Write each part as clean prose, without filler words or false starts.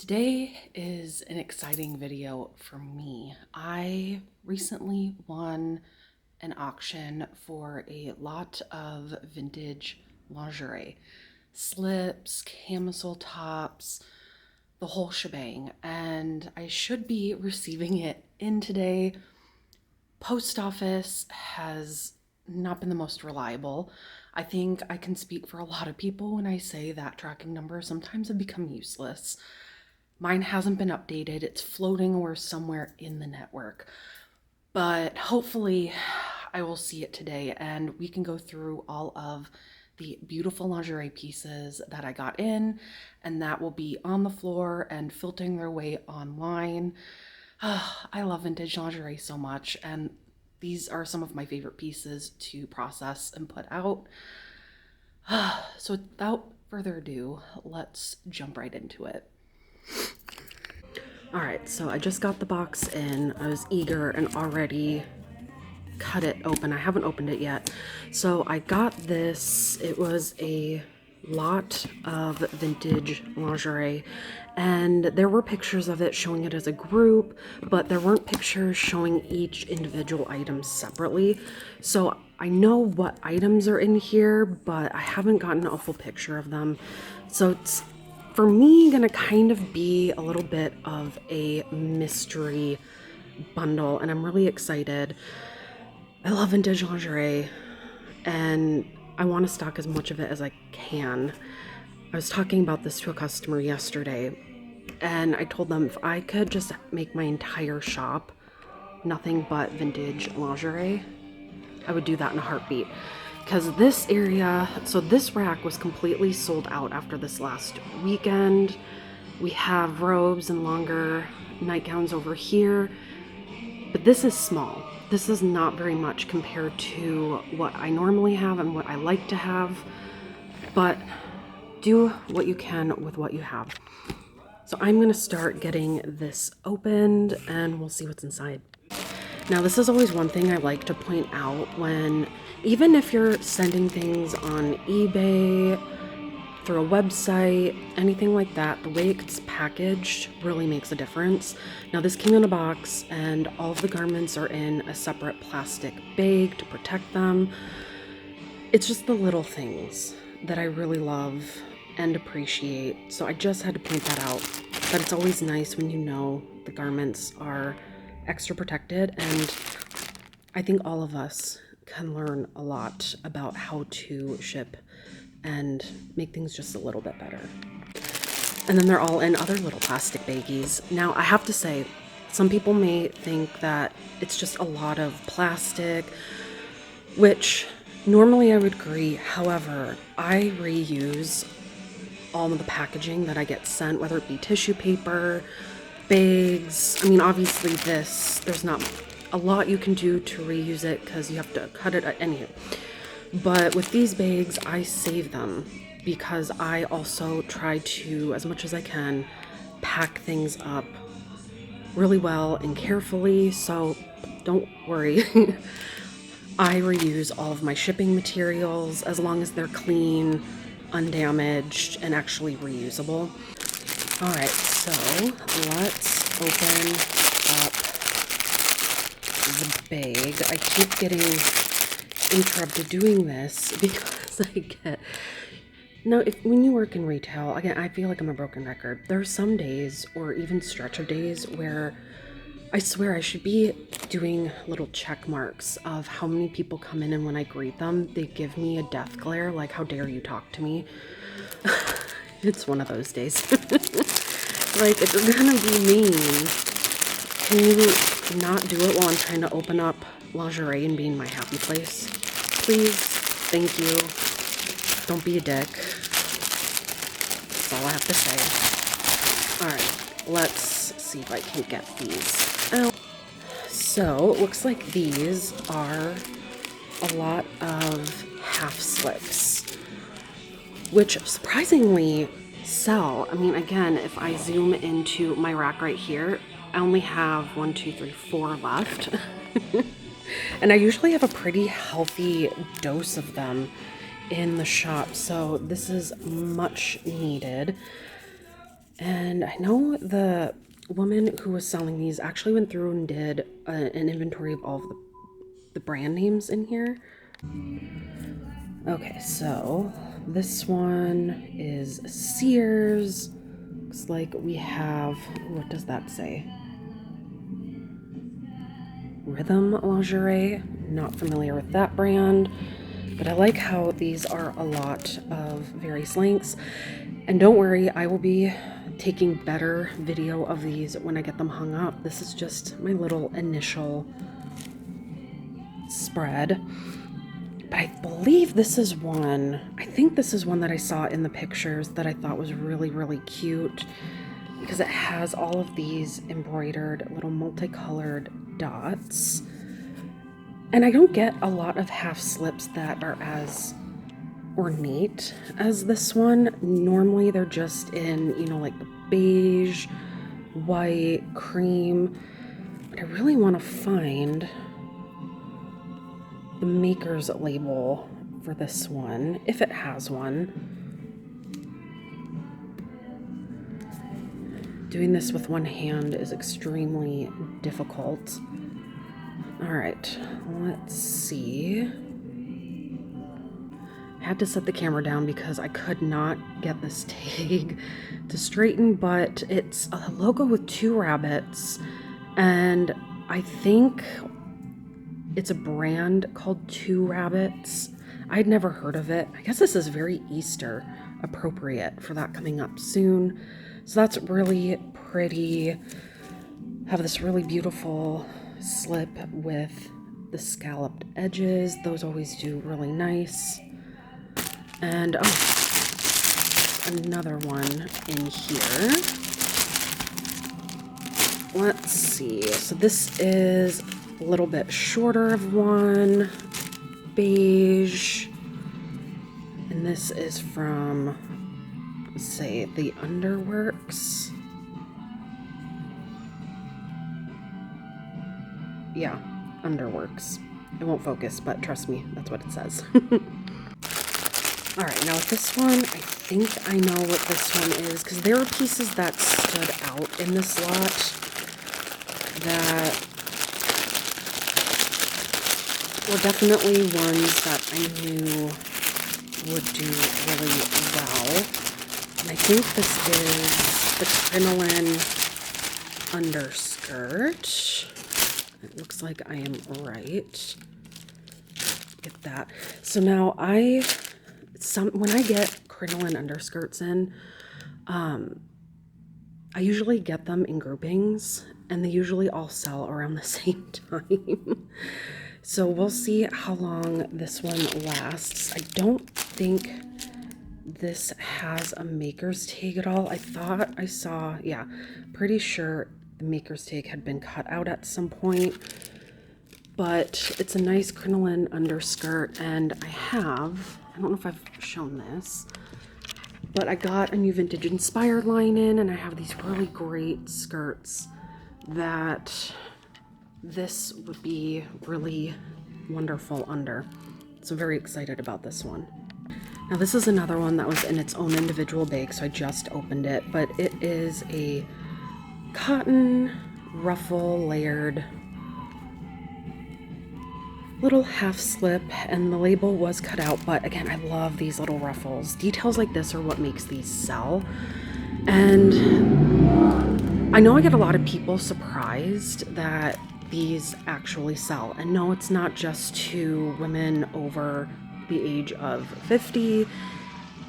Today is an exciting video for me. I recently won an auction for a lot of vintage lingerie, slips, camisole tops, the whole shebang, and I should be receiving it in today. Post office has not been the most reliable. I think I can speak for a lot of people when I say that tracking numbers sometimes have become useless. Mine hasn't been updated. It's floating or somewhere in the network. But hopefully I will see it today and we can go through all of the beautiful lingerie pieces that I got in, and that will be on the floor and filtering their way online. I love vintage lingerie so much, and these are some of my favorite pieces to process and put out. So without further ado, let's jump right into it. All right, so I just got the box in. I was eager and already cut it open. I haven't opened it yet. So I got this. It was a lot of vintage lingerie, and there were pictures of it showing it as a group, but there weren't pictures showing each individual item separately. So I know what items are in here, but I haven't gotten a full picture of them. So it's, for me, gonna kind of be a little bit of a mystery bundle, and I'm really excited. I love vintage lingerie, and I want to stock as much of it as I can. I was talking about this to a customer yesterday, and I told them if I could just make my entire shop nothing but vintage lingerie, I would do that in a heartbeat. Because this area, so this rack was completely sold out after this last weekend. We have robes and longer nightgowns over here, but this is small. This is not very much compared to what I normally have and what I like to have, but do what you can with what you have. So I'm gonna start getting this opened and we'll see what's inside. Now, this is always one thing I like to point out when, even if you're sending things on eBay, through a website, anything like that, the way it's packaged really makes a difference. Now, this came in a box and all of the garments are in a separate plastic bag to protect them. It's just the little things that I really love and appreciate. So I just had to point that out, that it's always nice when you know the garments are extra protected, and I think all of us can learn a lot about how to ship and make things just a little bit better. And then they're all in other little plastic baggies. Now, I have to say, some people may think that it's just a lot of plastic, which normally I would agree. However, I reuse all of the packaging that I get sent, whether it be tissue paper, bags. I mean, obviously there's not a lot you can do to reuse it because you have to cut it at any. But with these bags, I save them because I also try to, as much as I can, pack things up really well and carefully. So don't worry. I reuse all of my shipping materials as long as they're clean, undamaged, and actually reusable. All right, so let's open up the bag. I keep getting interrupted doing this because I get... Now, when you work in retail, again, I feel like I'm a broken record. There are some days, or even stretch of days, where I swear I should be doing little check marks of how many people come in, and when I greet them, they give me a death glare, like, how dare you talk to me? It's one of those days. Like, if you're gonna be mean, can you not do it while I'm trying to open up lingerie and be in my happy place? Please, thank you. Don't be a dick. That's all I have to say. Alright, let's see if I can get these out. So, it looks like these are a lot of half slips, which surprisingly sell. I mean, again, if I zoom into my rack right here, I only have 1, 2, 3, 4 left. And I usually have a pretty healthy dose of them in the shop, so this is much needed. And I know the woman who was selling these actually went through and did an inventory of all of the brand names in here. Okay, so this one is Sears. Looks like we have, what does that say? Rhythm Lingerie. Not familiar with that brand, but I like how these are a lot of various lengths. And don't worry, I will be taking better video of these when I get them hung up. This is just my little initial spread. But I believe this is one, I think this is one that I saw in the pictures that I thought was really, really cute, because it has all of these embroidered little multicolored dots. And I don't get a lot of half slips that are as ornate as this one. Normally they're just in, you know, like the beige, white, cream. But I really want to find the maker's label for this one, if it has one. Doing this with one hand is extremely difficult. All right, let's see. I had to set the camera down because I could not get this tag to straighten, but it's a logo with 2 rabbits, and I think it's a brand called 2 Rabbits. I'd never heard of it. I guess this is very Easter appropriate for that coming up soon. So that's really pretty. Have this really beautiful slip with the scalloped edges. Those always do really nice. And oh, another one in here. Let's see. So this is a little bit shorter of one, beige, and this is from, let's say, the Underworks. Yeah, Underworks. It won't focus, but trust me, that's what it says. All right, now with this one, I think I know what this one is, because there were pieces that stood out in this lot that were definitely ones that I knew would do really well. And I think this is the Krenolin underskirt. It looks like I am right. Get that. So now when I get Krenolin underskirts in, I usually get them in groupings, and they usually all sell around the same time. So we'll see how long this one lasts. I don't think this has a maker's tag at all. I thought I saw, yeah, pretty sure the maker's tag had been cut out at some point. But it's a nice Krenolin underskirt, and I don't know if I've shown this, but I got a new vintage inspired line in, and I have these really great skirts that this would be really wonderful under. So very excited about this one. Now this is another one that was in its own individual bag, so I just opened it, but it is a cotton ruffle layered little half slip, and the label was cut out, but again, I love these little ruffles. Details like this are what makes these sell. And I know I get a lot of people surprised that these actually sell. And no, it's not just to women over the age of 50.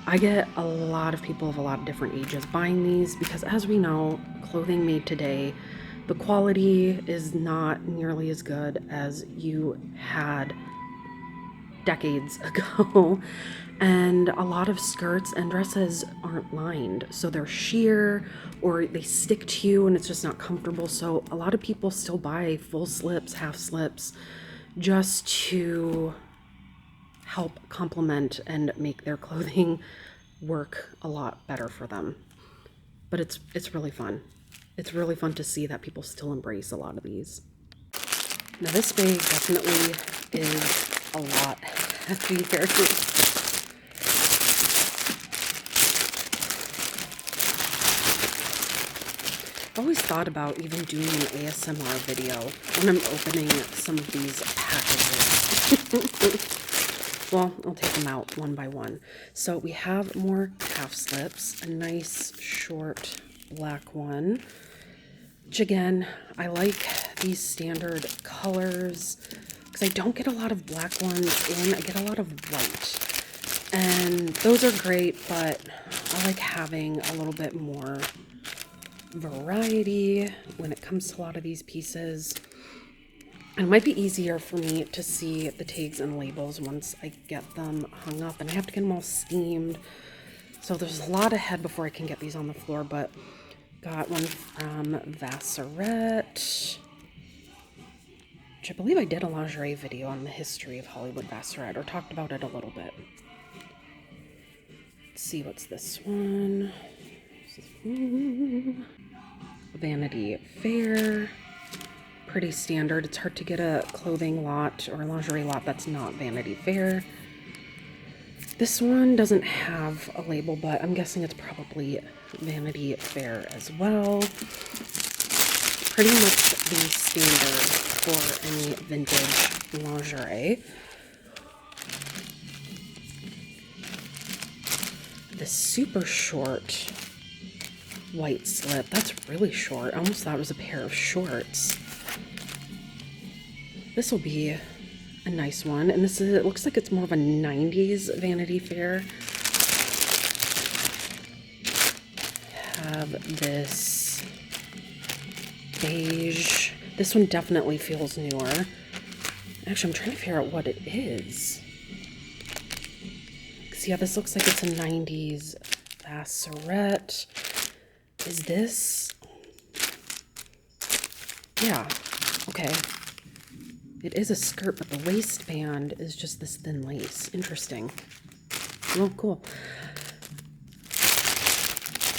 I get a lot of people of a lot of different ages buying these because, as we know, clothing made today, the quality is not nearly as good as you had decades ago. And a lot of skirts and dresses aren't lined, so they're sheer or they stick to you and it's just not comfortable. So a lot of people still buy full slips, half slips, just to help complement and make their clothing work a lot better for them. But it's really fun. It's really fun to see that people still embrace a lot of these. Now this bag definitely is a lot heavier. I've always thought about even doing an ASMR video when I'm opening some of these packages. Well, I'll take them out one by one. So we have more calf slips, a nice short black one, which again, I like these standard colors because I don't get a lot of black ones in. I get a lot of white. And those are great, but I like having a little bit more variety when it comes to a lot of these pieces. And it might be easier for me to see the tags and labels once I get them hung up, and I have to get them all steamed. So there's a lot ahead before I can get these on the floor, but got one from Vassarette, which I believe I did a lingerie video on the history of Hollywood Vassarette, or talked about it a little bit. Let's see, what's this one? Vanity Fair. Pretty standard. It's hard to get a clothing lot or a lingerie lot that's not Vanity Fair. This one doesn't have a label, but I'm guessing it's probably Vanity Fair as well. Pretty much the standard for any vintage lingerie. This super short white slip. That's really short. I almost thought it was a pair of shorts. This will be a nice one. And this is, it looks like it's more of a 90s Vanity Fair. Have this beige. This one definitely feels newer. Actually, I'm trying to figure out what it is. Because yeah, this looks like it's a 90s Vassarette. Is this? Yeah, okay. It is a skirt, but the waistband is just this thin lace. Interesting. Oh, cool.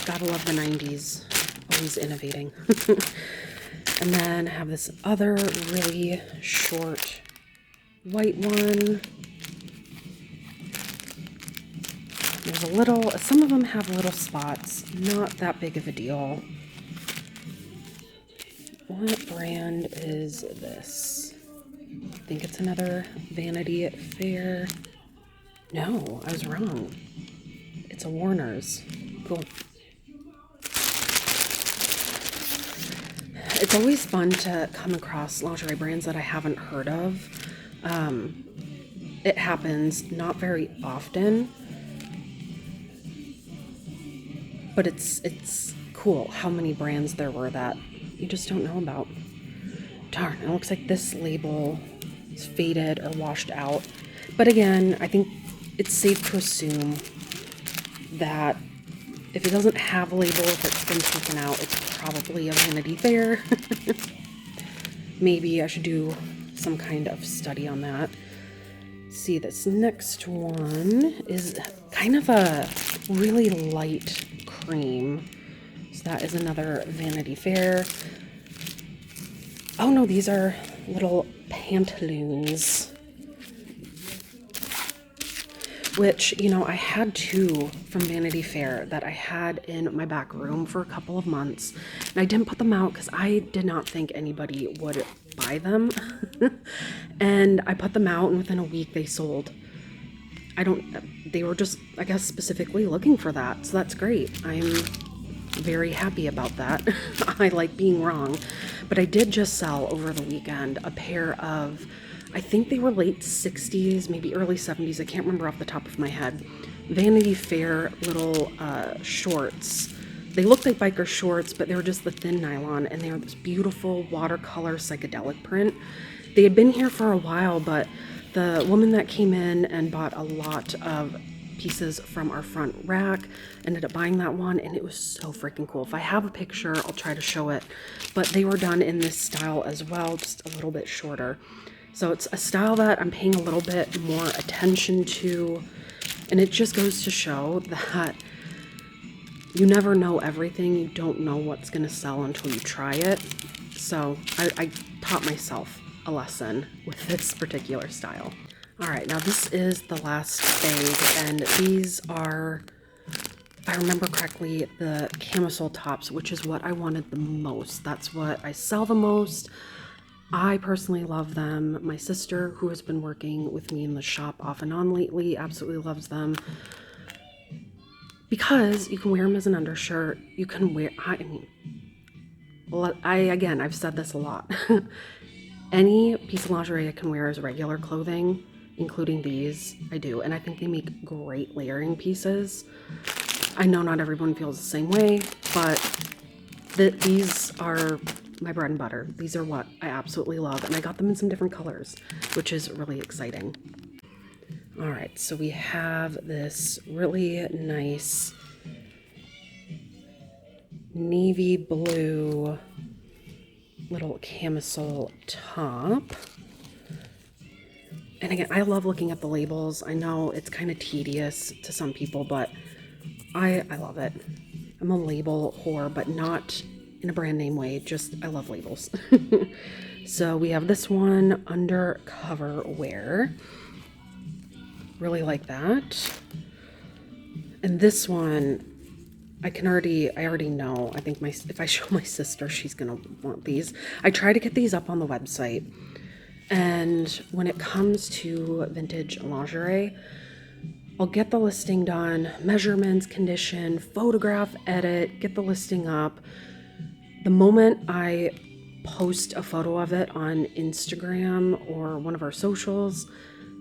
Gotta love the 90s. Always innovating. And then have this other really short white one. There's a little, some of them have little spots. Not that big of a deal. What brand is this? I think it's another Vanity Fair. No, I was wrong. It's a Warner's. Cool. It's always fun to come across lingerie brands that I haven't heard of. It happens not very often, but it's cool how many brands there were that you just don't know about. Darn, it looks like this label is faded or washed out. But again, I think it's safe to assume that if it doesn't have a label, if it's been taken out, it's probably a Vanity Fair. Maybe I should do some kind of study on that. See, this next one is kind of a really light cream. So that is another Vanity Fair. Oh no, these are little Pantaloons. Which, you know, I had two from Vanity Fair that I had in my back room for a couple of months. And I didn't put them out because I did not think anybody would buy them. And I put them out and within a week they sold. They were just, I guess, specifically looking for that. So that's great. I'm very happy about that. I like being wrong. But I did just sell over the weekend a pair of, I think they were late 60s, maybe early 70s. I can't remember off the top of my head. Vanity Fair little shorts. They looked like biker shorts, but they were just the thin nylon, and they were this beautiful watercolor psychedelic print. They had been here for a while, but the woman that came in and bought a lot of pieces from our front rack ended up buying that one, and it was so freaking cool. If I have a picture, I'll try to show it. But they were done in this style as well, just a little bit shorter. So it's a style that I'm paying a little bit more attention to, and it just goes to show that you never know everything. You don't know what's going to sell until you try it. So I taught myself a lesson with this particular style. All right, now this is the last bag, and these are if I remember correctly, the camisole tops, which is what I wanted the most. That's what I sell the most. I personally love them. My sister, who has been working with me in the shop off and on lately, absolutely loves them. Because you can wear them as an undershirt. You can wear, again, I've said this a lot. Any piece of lingerie I can wear as regular clothing, including these, I do. And I think they make great layering pieces. I know not everyone feels the same way, but these are my bread and butter. These are what I absolutely love. And I got them in some different colors, which is really exciting. All right, so we have this really nice navy blue little camisole top. And again, I love looking at the labels. I know it's kind of tedious to some people, but I love it. I'm a label whore, but not in a brand name way, just I love labels. So we have this one, undercover wear. Really like that. And this one, I already know. I think if I show my sister, she's gonna want these. I try to get these up on the website. And when it comes to vintage lingerie, I'll get the listing done, measurements, condition, photograph, edit, get the listing up. The moment I post a photo of it on Instagram or one of our socials,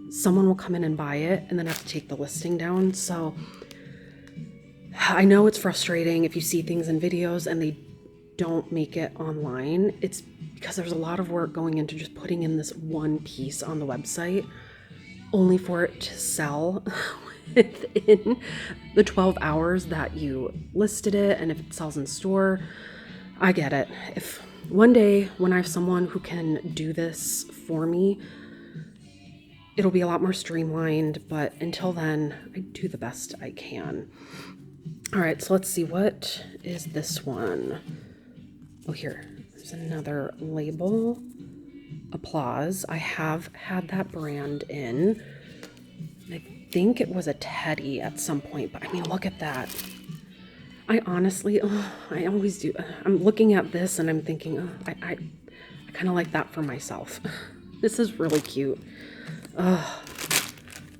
someone will come in and buy it and then have to take the listing down. So I know it's frustrating if you see things in videos and they don't make it online. It's because there's a lot of work going into just putting in this one piece on the website only for it to sell within the 12 hours that you listed it. And if it sells in store, I get it. If one day when I have someone who can do this for me, it'll be a lot more streamlined, but until then, I do the best I can. All right, so let's see, what is this one? Oh, here, there's another label. Applause. I have had that brand in. I think it was a teddy at some point, but I mean, look at that. I honestly, I always do. I'm looking at this and I'm thinking, I kind of like that for myself. This is really cute.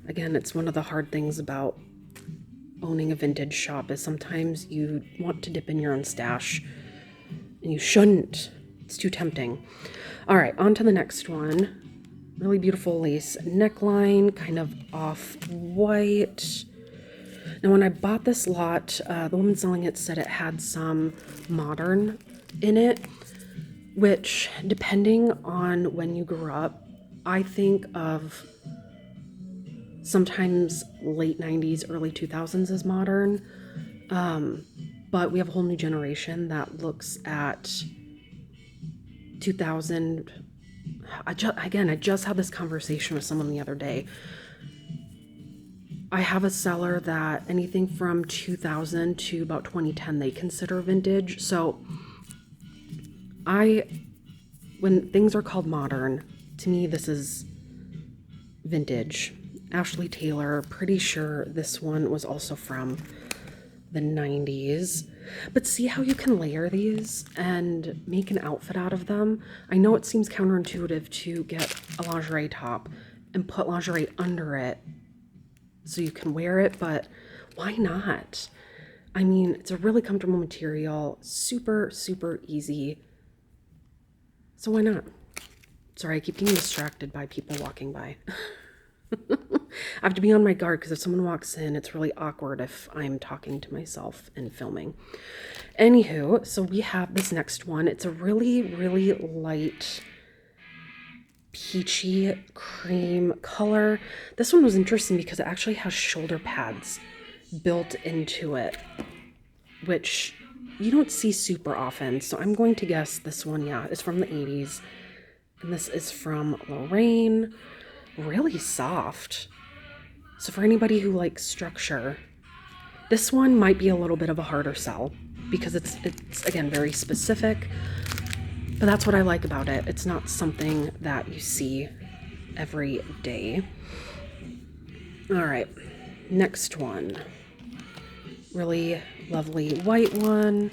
Again, it's one of the hard things about owning a vintage shop is sometimes you want to dip in your own stash and you shouldn't. It's too tempting. All right, on to the next one. Really beautiful lace neckline, kind of off-white. Now, when I bought this lot, the woman selling it said it had some modern in it, which, depending on when you grew up, I think of sometimes late 90s, early 2000s as modern. But we have a whole new generation that looks at 2000. I just had this conversation with someone the other day. I have a seller that anything from 2000 to about 2010 they consider vintage. So when things are called modern, to me this is vintage. Ashley Taylor, pretty sure this one was also from the 90s. But see how you can layer these and make an outfit out of them? I know it seems counterintuitive to get a lingerie top and put lingerie under it so you can wear it, but why not? I mean, it's a really comfortable material, super, super easy. So why not? Sorry, I keep getting distracted by people walking by. I have to be on my guard because if someone walks in, it's really awkward if I'm talking to myself and filming. Anywho, so we have this next one. It's a really, really light peachy cream color. This one was interesting because it actually has shoulder pads built into it, which you don't see super often. So I'm going to guess this one, yeah, is from the 80s. And this is from Lorraine. Really soft. So for anybody who likes structure, this one might be a little bit of a harder sell because it's again very specific, but that's what I like about it. It's not something that you see every day. All right, next one. really lovely white one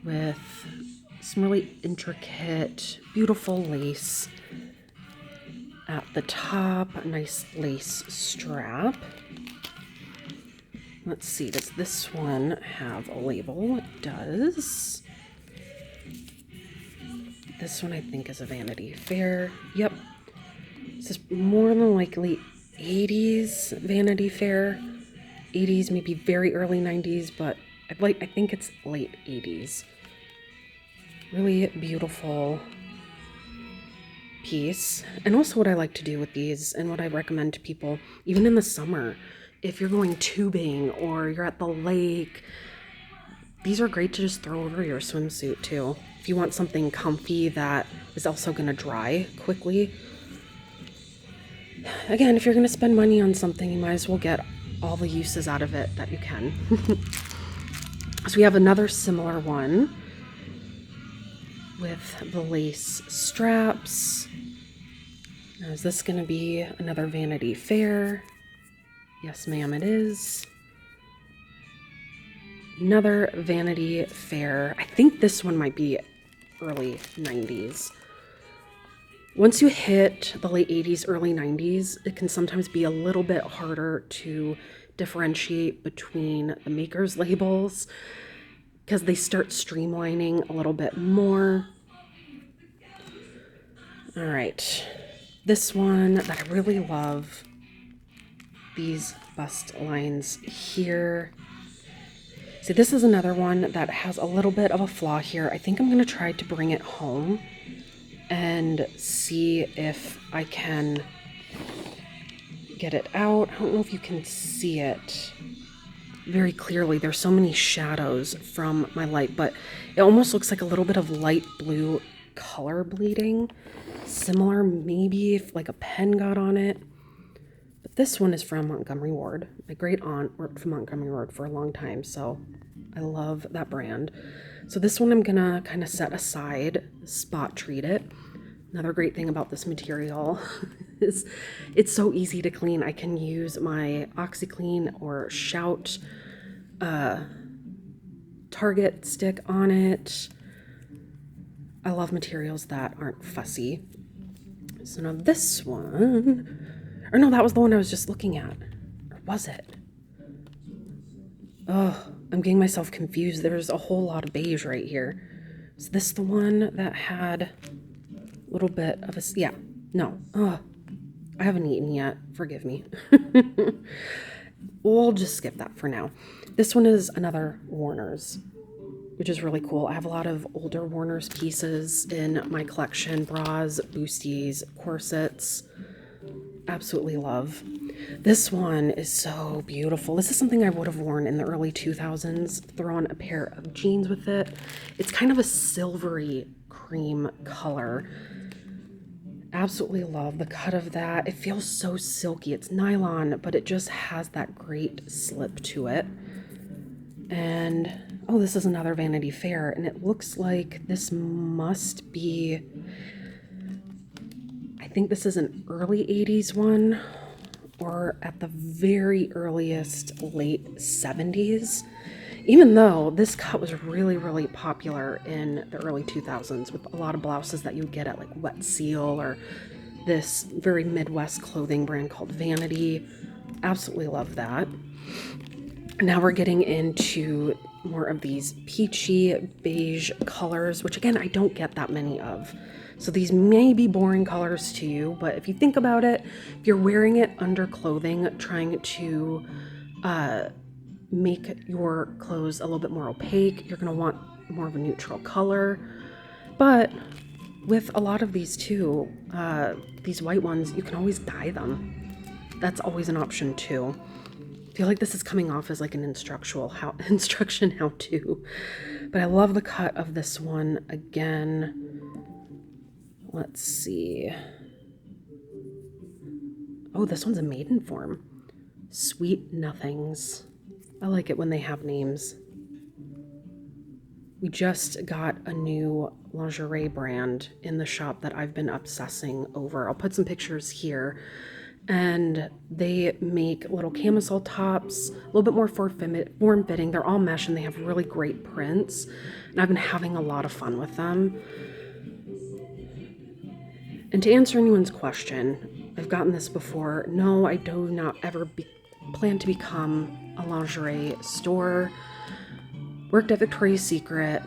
with some really intricate, beautiful lace at the top, a nice lace strap. Let's see, does this one have a label? It does. This one I think is a Vanity Fair. Yep. This is more than likely 80s Vanity Fair. 80s, maybe very early 90s, but I think it's late 80s. Really beautiful piece. And also what I like to do with these and what I recommend to people, even in the summer, if you're going tubing or you're at the lake, these are great to just throw over your swimsuit too. If you want something comfy that is also going to dry quickly. Again, if you're going to spend money on something, you might as well get all the uses out of it that you can. So we have another similar one with the lace straps. Now, is this going to be another Vanity Fair? Yes, ma'am, it is. Another Vanity Fair. I think this one might be early 90s. Once you hit the late 80s, early 90s, it can sometimes be a little bit harder to differentiate between the maker's labels because they start streamlining a little bit more. All right, this one that I really love, these bust lines here. See, this is another one that has a little bit of a flaw here. I think I'm going to try to bring it home and see if I can get it out. I don't know if you can see it very clearly. There's so many shadows from my light, but it almost looks like a little bit of light blue color bleeding. Similar, maybe if like a pen got on it. But this one is from Montgomery Ward. My great aunt worked for Montgomery Ward for a long time, so I love that brand. So this one I'm gonna kind of set aside, spot treat it. Another great thing about this material is it's so easy to clean. I can use my OxyClean or Shout Target stick on it. I love materials that aren't fussy. So now this one, or no, that was the one I was just looking at. Or was it? Oh, I'm getting myself confused. There's a whole lot of beige right here. Is this the one that had a little bit of a, yeah, no. Oh, I haven't eaten yet. Forgive me. We'll just skip that for now. This one is another Warner's, which is really cool. I have a lot of older Warner's pieces in my collection. Bras, bustiers, corsets. Absolutely love. This one is so beautiful. This is something I would have worn in the early 2000s. Throw on a pair of jeans with it. It's kind of a silvery cream color. Absolutely love the cut of that. It feels so silky. It's nylon, but it just has that great slip to it. And oh, this is another Vanity Fair, and it looks like this must be, I think this is an early 80s one, or at the very earliest late 70s. Even though this cut was really, really popular in the early 2000s with a lot of blouses that you would get at like Wet Seal or this very Midwest clothing brand called Vanity. Absolutely love that. Now we're getting into more of these peachy beige colors, which again, I don't get that many of. So these may be boring colors to you, but if you think about it, if you're wearing it under clothing, trying to make your clothes a little bit more opaque, you're going to want more of a neutral color. But with a lot of these too, these white ones, you can always dye them. That's always an option too. I feel like this is coming off as like an instruction how to, but I love the cut of this one. Again, let's see. Oh, this one's a maiden form. Sweet Nothings. I like it when they have names. We just got a new lingerie brand in the shop that I've been obsessing over. I'll put some pictures here. And they make little camisole tops, a little bit more form-fitting. They're all mesh and they have really great prints. And I've been having a lot of fun with them. And to answer anyone's question, I've gotten this before. No, I do not ever plan to become a lingerie store. Worked at Victoria's Secret,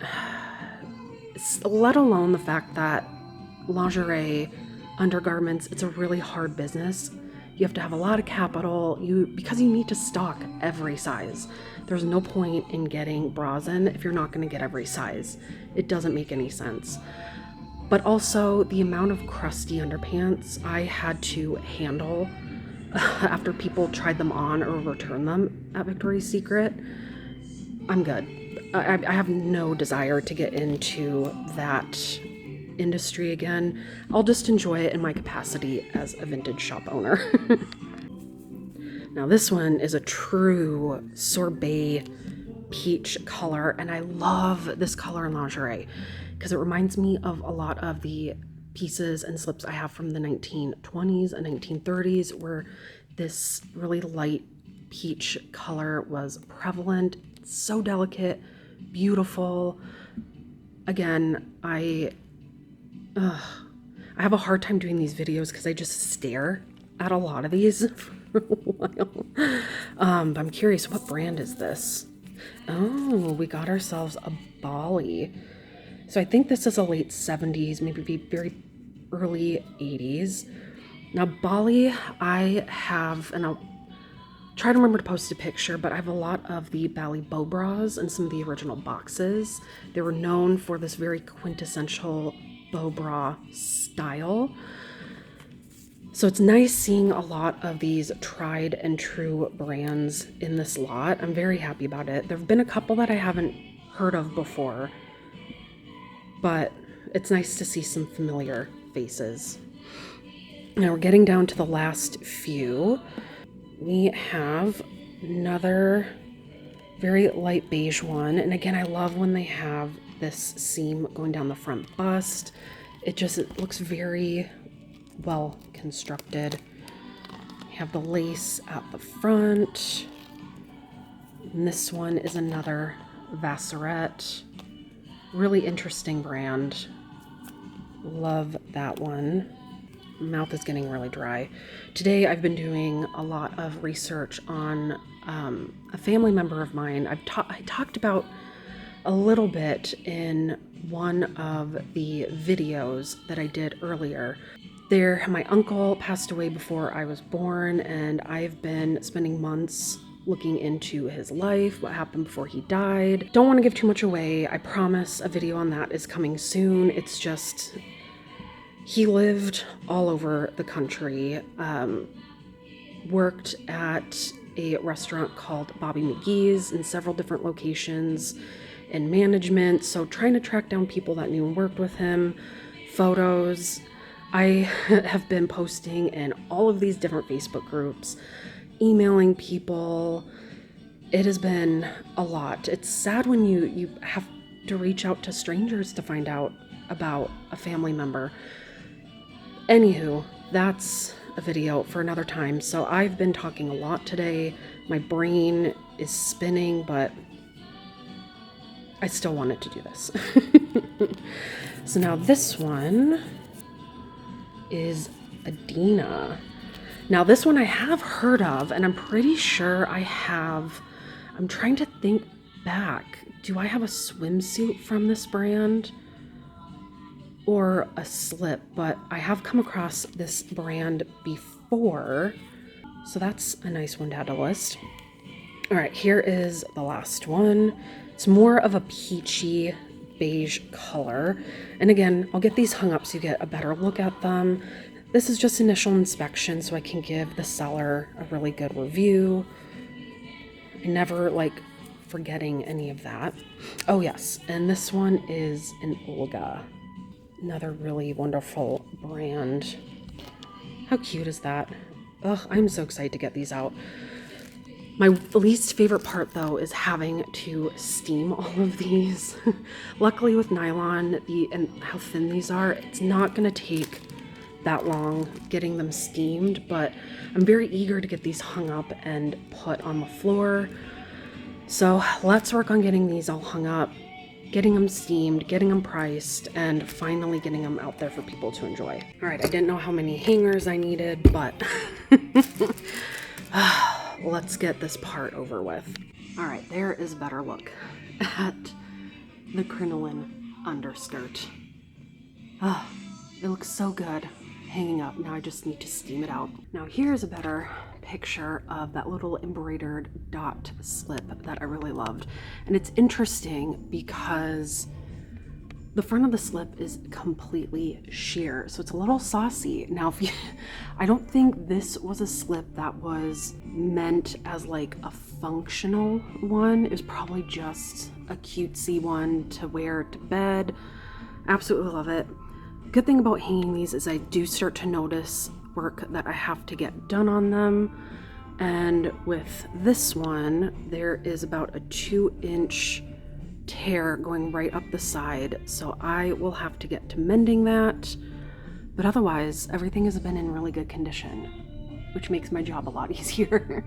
let alone the fact that lingerie, undergarments, it's a really hard business. You have to have a lot of capital because you need to stock every size. There's no point in getting bras in if you're not going to get every size. It doesn't make any sense. But also the amount of crusty underpants I had to handle after people tried them on or returned them at Victoria's Secret, I'm good. I have no desire to get into that industry again. I'll just enjoy it in my capacity as a vintage shop owner. Now this one is a true sorbet peach color, and I love this color in lingerie because it reminds me of a lot of the pieces and slips I have from the 1920s and 1930s, where this really light peach color was prevalent. It's so delicate, beautiful. Again, I have a hard time doing these videos because I just stare at a lot of these for a while. But I'm curious, what brand is this? Oh, we got ourselves a Bali. So I think this is a late 70s, maybe very early 80s. Now Bali, I have, and I'll try to remember to post a picture, but I have a lot of the Bali bow bras and some of the original boxes. They were known for this very quintessential bow bra style. So it's nice seeing a lot of these tried and true brands in this lot. I'm very happy about it. There have been a couple that I haven't heard of before, but it's nice to see some familiar faces. Now we're getting down to the last few. We have another very light beige one. And again, I love when they have this seam going down the front bust. It looks very well constructed. We have the lace at the front. And this one is another Vassarette. Really interesting brand. Love that one. Mouth is getting really dry. Today I've been doing a lot of research on a family member of mine. I talked about a little bit in one of the videos that I did earlier. My uncle passed away before I was born, and I've been spending months looking into his life, what happened before he died. Don't want to give too much away. I promise a video on that is coming soon. It's just, he lived all over the country, worked at a restaurant called Bobby McGee's in several different locations in management. So trying to track down people that knew and worked with him, photos. I have been posting in all of these different Facebook groups, emailing people. It has been a lot. It's sad when you have to reach out to strangers to find out about a family member. Anywho, that's a video for another time. So I've been talking a lot today. My brain is spinning, but I still wanted to do this. So now this one is Adina. Now this one I have heard of, and I'm pretty sure I'm trying to think back. Do I have a swimsuit from this brand or a slip? But I have come across this brand before, so that's a nice one to add to the list. All right, here is the last one. It's more of a peachy beige color. And again, I'll get these hung up so you get a better look at them. This is just initial inspection so I can give the seller a really good review. I never like forgetting any of that. Oh yes, and this one is an Olga. Another really wonderful brand. How cute is that? Ugh, I'm so excited to get these out. My least favorite part though is having to steam all of these. Luckily with nylon and how thin these are, it's not gonna take that long getting them steamed, but I'm very eager to get these hung up and put on the floor. So let's work on getting these all hung up, getting them steamed, getting them priced, and finally getting them out there for people to enjoy. All right, I didn't know how many hangers I needed, but let's get this part over with. All right, there is a better look at the Krenolin underskirt. It looks so good hanging up. Now I just need to steam it out. Now here's a better picture of that little embroidered dot slip that I really loved. And it's interesting because the front of the slip is completely sheer, so it's a little saucy. Now, I don't think this was a slip that was meant as like a functional one. It was probably just a cutesy one to wear to bed. Absolutely love it. Good thing about hanging these is I do start to notice work that I have to get done on them. And with this one, there is about a 2-inch tear going right up the side, so I will have to get to mending that. But otherwise, everything has been in really good condition, which makes my job a lot easier.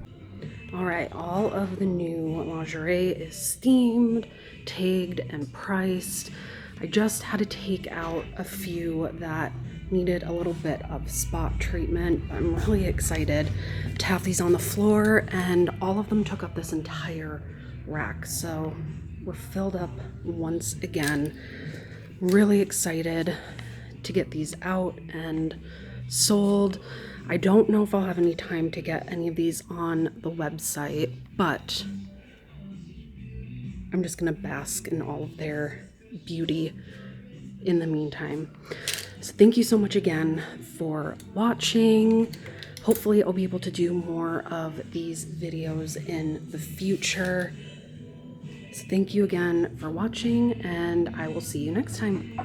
All right, all of the new lingerie is steamed, tagged, and priced. I just had to take out a few that needed a little bit of spot treatment. I'm really excited to have these on the floor, and all of them took up this entire rack, so we're filled up once again. Really excited to get these out and sold. I don't know if I'll have any time to get any of these on the website, but I'm just gonna bask in all of their beauty in the meantime. So thank you so much again for watching. Hopefully I'll be able to do more of these videos in the future. So thank you again for watching, and I will see you next time.